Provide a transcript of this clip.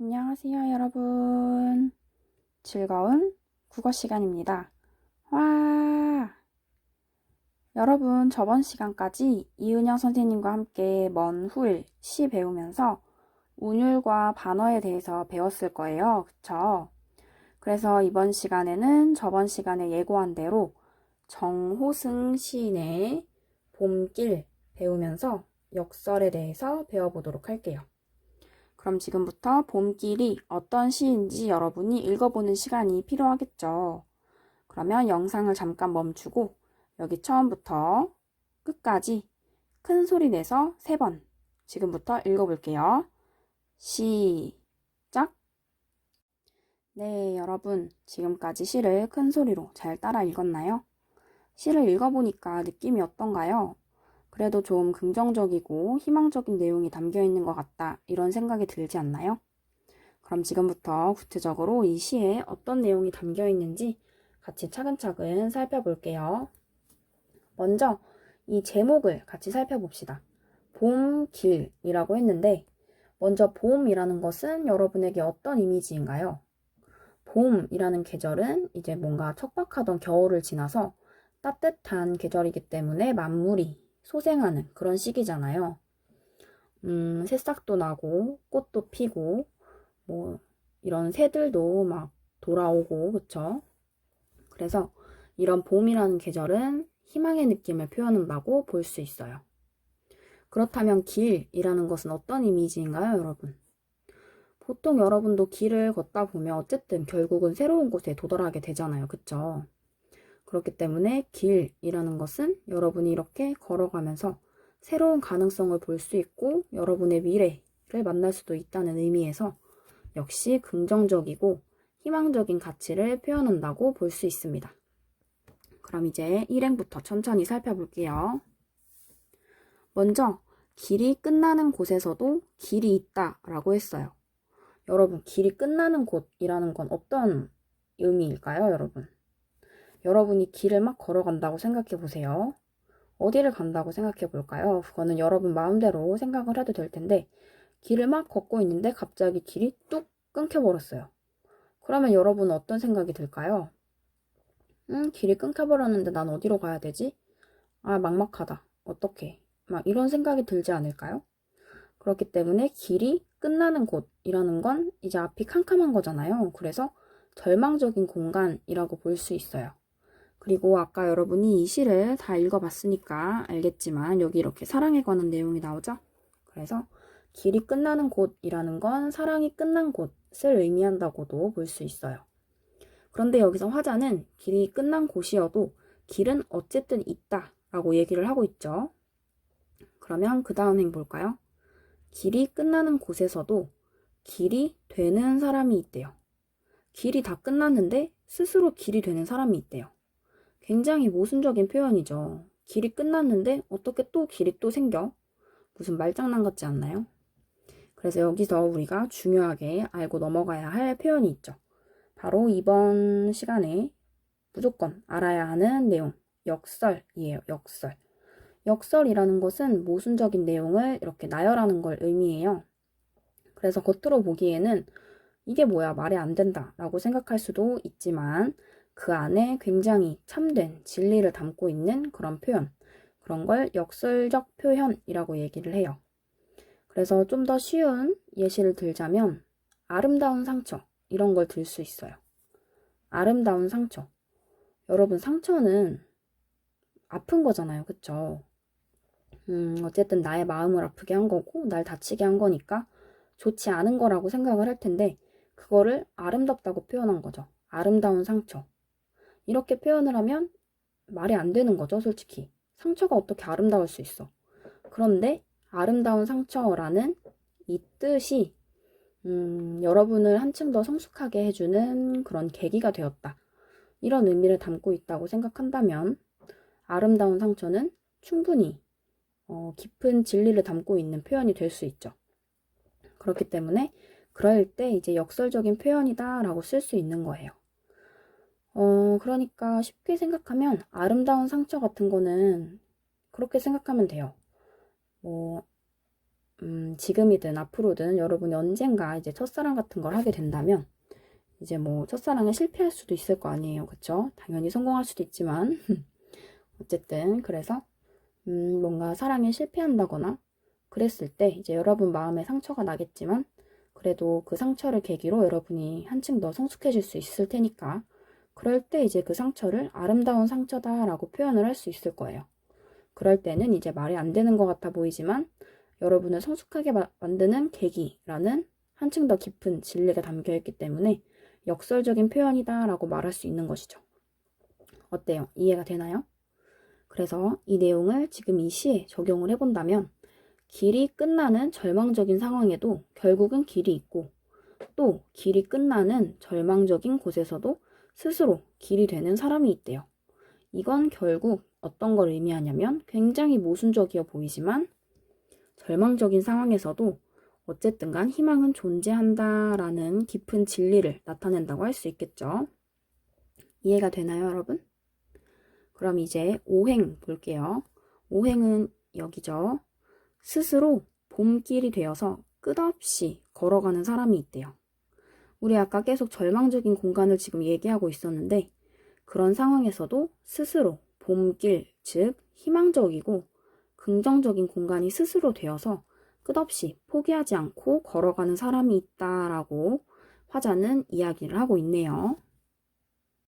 안녕하세요, 여러분. 즐거운 국어 시간입니다. 와! 여러분, 저번 시간까지 이은영 선생님과 함께 먼 후일 시 배우면서 운율과 반어에 대해서 배웠을 거예요. 그쵸? 그래서 이번 시간에는 저번 시간에 예고한 대로 정호승 시인의 봄길 배우면서 역설에 대해서 배워보도록 할게요. 그럼 지금부터 봄길이 어떤 시인지 여러분이 읽어보는 시간이 필요하겠죠. 그러면 영상을 잠깐 멈추고 여기 처음부터 끝까지 큰 소리 내서 3번 지금부터 읽어볼게요. 시작! 네, 여러분 지금까지 시를 큰 소리로 잘 따라 읽었나요? 시를 읽어보니까 느낌이 어떤가요? 그래도 좀 긍정적이고 희망적인 내용이 담겨 있는 것 같다 이런 생각이 들지 않나요? 그럼 지금부터 구체적으로 이 시에 어떤 내용이 담겨 있는지 같이 차근차근 살펴볼게요. 먼저 이 제목을 같이 살펴봅시다. 봄길이라고 했는데 먼저 봄이라는 것은 여러분에게 어떤 이미지인가요? 봄이라는 계절은 이제 뭔가 척박하던 겨울을 지나서 따뜻한 계절이기 때문에 만물이 소생하는 그런 시기잖아요. 새싹도 나고 꽃도 피고 뭐 이런 새들도 막 돌아오고 그쵸? 그래서 이런 봄이라는 계절은 희망의 느낌을 표현한다고 볼 수 있어요. 그렇다면 길이라는 것은 어떤 이미지인가요, 여러분? 보통 여러분도 길을 걷다 보면 어쨌든 결국은 새로운 곳에 도달하게 되잖아요. 그쵸? 그렇기 때문에 길이라는 것은 여러분이 이렇게 걸어가면서 새로운 가능성을 볼 수 있고 여러분의 미래를 만날 수도 있다는 의미에서 역시 긍정적이고 희망적인 가치를 표현한다고 볼 수 있습니다. 그럼 이제 일행부터 천천히 살펴볼게요. 먼저 길이 끝나는 곳에서도 길이 있다 라고 했어요. 여러분, 길이 끝나는 곳이라는 건 어떤 의미일까요, 여러분? 여러분이 길을 막 걸어간다고 생각해 보세요. 어디를 간다고 생각해 볼까요? 그거는 여러분 마음대로 생각을 해도 될 텐데 길을 막 걷고 있는데 갑자기 길이 뚝 끊겨버렸어요. 그러면 여러분은 어떤 생각이 들까요? 길이 끊겨버렸는데 난 어디로 가야 되지? 아, 막막하다. 어떡해. 막 이런 생각이 들지 않을까요? 그렇기 때문에 길이 끝나는 곳이라는 건 이제 앞이 캄캄한 거잖아요. 그래서 절망적인 공간이라고 볼 수 있어요. 그리고 아까 여러분이 이 시를 다 읽어봤으니까 알겠지만 여기 이렇게 사랑에 관한 내용이 나오죠? 그래서 길이 끝나는 곳이라는 건 사랑이 끝난 곳을 의미한다고도 볼 수 있어요. 그런데 여기서 화자는 길이 끝난 곳이어도 길은 어쨌든 있다 라고 얘기를 하고 있죠. 그러면 그 다음 행 볼까요? 길이 끝나는 곳에서도 길이 되는 사람이 있대요. 길이 다 끝났는데 스스로 길이 되는 사람이 있대요. 굉장히 모순적인 표현이죠. 길이 끝났는데 어떻게 또 길이 또 생겨? 무슨 말장난 같지 않나요? 그래서 여기서 우리가 중요하게 알고 넘어가야 할 표현이 있죠. 바로 이번 시간에 무조건 알아야 하는 내용, 역설이에요. 역설. 역설이라는 것은 모순적인 내용을 이렇게 나열하는 걸 의미해요. 그래서 겉으로 보기에는 이게 뭐야, 말이 안 된다 라고 생각할 수도 있지만 그 안에 굉장히 참된 진리를 담고 있는 그런 표현, 그런 걸 역설적 표현이라고 얘기를 해요. 그래서 좀 더 쉬운 예시를 들자면 아름다운 상처, 이런 걸 들 수 있어요. 아름다운 상처. 여러분, 상처는 아픈 거잖아요. 그쵸? 어쨌든 나의 마음을 아프게 한 거고 날 다치게 한 거니까 좋지 않은 거라고 생각을 할 텐데 그거를 아름답다고 표현한 거죠. 아름다운 상처. 이렇게 표현을 하면 말이 안 되는 거죠, 솔직히. 상처가 어떻게 아름다울 수 있어. 그런데 아름다운 상처라는 이 뜻이 여러분을 한층 더 성숙하게 해주는 그런 계기가 되었다. 이런 의미를 담고 있다고 생각한다면 아름다운 상처는 충분히 깊은 진리를 담고 있는 표현이 될 수 있죠. 그렇기 때문에 그럴 때 이제 역설적인 표현이다 라고 쓸 수 있는 거예요. 그러니까 쉽게 생각하면 아름다운 상처 같은 거는 그렇게 생각하면 돼요. 뭐, 지금이든 앞으로든 여러분이 언젠가 이제 첫사랑 같은 걸 하게 된다면 이제 뭐 첫사랑에 실패할 수도 있을 거 아니에요. 그쵸? 당연히 성공할 수도 있지만 어쨌든 그래서 뭔가 사랑에 실패한다거나 그랬을 때 이제 여러분 마음에 상처가 나겠지만 그래도 그 상처를 계기로 여러분이 한층 더 성숙해질 수 있을 테니까 그럴 때 이제 그 상처를 아름다운 상처다라고 표현을 할 수 있을 거예요. 그럴 때는 이제 말이 안 되는 것 같아 보이지만 여러분을 성숙하게 만드는 계기라는 한층 더 깊은 진리가 담겨 있기 때문에 역설적인 표현이다라고 말할 수 있는 것이죠. 어때요? 이해가 되나요? 그래서 이 내용을 지금 이 시에 적용을 해본다면 길이 끝나는 절망적인 상황에도 결국은 길이 있고 또 길이 끝나는 절망적인 곳에서도 스스로 길이 되는 사람이 있대요. 이건 결국 어떤 걸 의미하냐면 굉장히 모순적이어 보이지만 절망적인 상황에서도 어쨌든 간 희망은 존재한다라는 깊은 진리를 나타낸다고 할 수 있겠죠. 이해가 되나요, 여러분? 그럼 이제 오행 볼게요. 오행은 여기죠. 스스로 봄길이 되어서 끝없이 걸어가는 사람이 있대요. 우리 아까 계속 절망적인 공간을 지금 얘기하고 있었는데 그런 상황에서도 스스로 봄길, 즉 희망적이고 긍정적인 공간이 스스로 되어서 끝없이 포기하지 않고 걸어가는 사람이 있다라고 화자는 이야기를 하고 있네요.